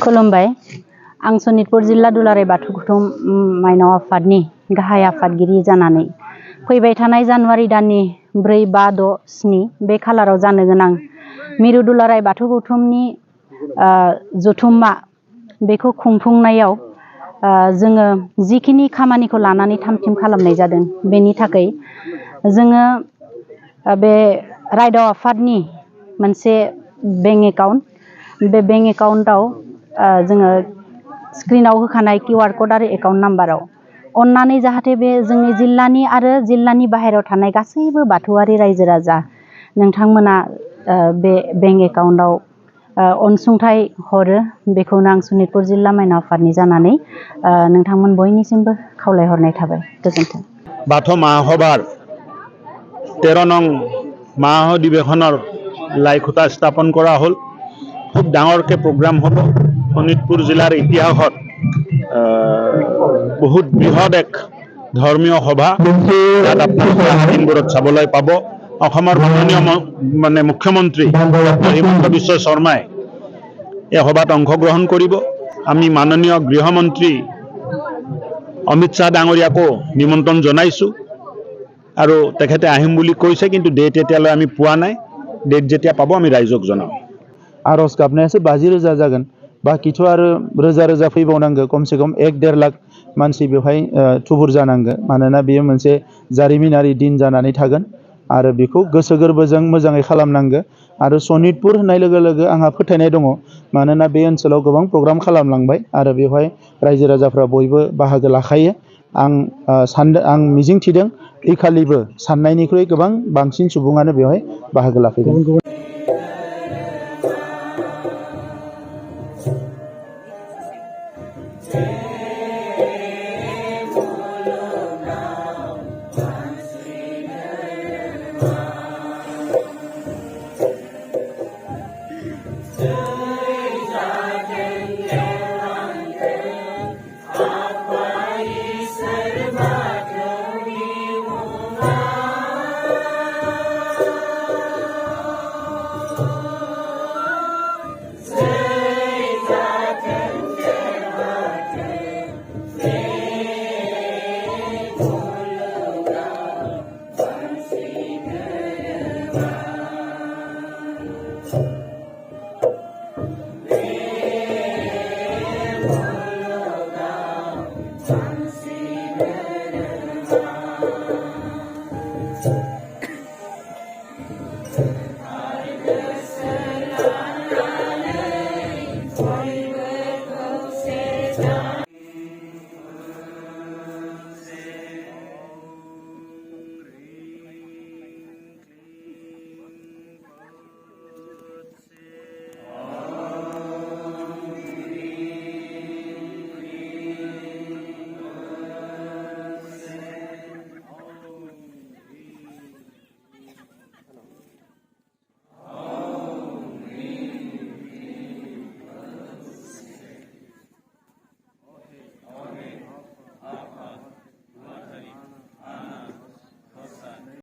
खुलुमबाय। आं सनितपुर जिल्ला दुलाराय बाथौ गौथुम माइनाव आफादनि गाहाय आफादगिरि जानानै फैबाय थानाय जानुवारि दाननि 4, 5, 6, 7 बे खालाराव जानो गोनां मिरु दुलाराय बाथौ गौथुमनि जथुम्मा बेखौ खुंफुंनायाव जोङो जिखिनि खामानिखौ लानानै थाम-थिम खालामनाय जादों बेनि थाखाय जोङो बे रायदाव आफादनि मोनसे बेंक एकाउन्ट बे बेंक एकाउन्टआव जोङो स्क्रिनाव होखानाय QR कड आरो एकाउन्ट नाम्बाराव अन्नानै जाहाथे बे जोंनि जिल्लानि आरो जिल्लानि बाहेरायाव थानाय गासैबो बाथौआरि रायजो राजा नोंथांमोना बे बेंक एकाउन्टआव अनसुंथाइ हरो बेखौनो आं सनितपुर जिल्ला माइनाव आफादनि जानानै नोंथांमोन बयनिसिमबो खावलायहरनाय थाबाय। गोजोन्थों। बाथौ महासभार 13 नং माह अधिवेशনৰ লাইখুটা স্থাপন কৰা হ'ল। খুব ডাঙৰকৈ প্ৰগ্ৰাম হ'ব। শোণিতপুৰ জিলাৰ ইতিহাসত বহুত বৃহৎ এক ধৰ্মীয় সভা তাত আপোনালোকে দিনবোৰত চাবলৈ পাব। অসমৰ মাননীয় মুখ্যমন্ত্ৰী হিমন্ত বিশ্ব শৰ্মাই এই সভাত অংশগ্ৰহণ কৰিব। আমি মাননীয় গৃহমন্ত্ৰী অমিত শ্বাহ ডাঙৰীয়াকো নিমন্ত্ৰণ জনাইছোঁ আৰু তেখেতে আহিম বুলি কৈছে, কিন্তু ডেট এতিয়ালৈ আমি পোৱা নাই। ডেট যেতিয়া পাব আমি ৰাইজক জনাম। आरज गाबनायासो 50,000 जागोन। बाखिथ' आरो रोजा रोजा फैबावनांगौ। खमसे खम 1-1.5 लाख मानसि बेवहाय थुबुर जानांगौ। मानोना बेयो मोनसे जारिमिनारि दिन जानानै थागोन आरो बेखौ गोसो गोरबोजों मोजाङै खालामनांगौ। आरो सनितपुर होननाय लोगो लोगो आंहा फोथायनाय दङ, मानोना बे ओनसोलाव गोबां प्रग्राम खालामलांबाय आरो बेवहाय रायजो राजाफ्रा बयबो बाहागो लाखायो। आं मिजिं थिदों इखालिबो साननायनिख्रुइ गोबां बांसिन सुबुङानो बेवहाय बाहागो लाफैगोन। Yeah.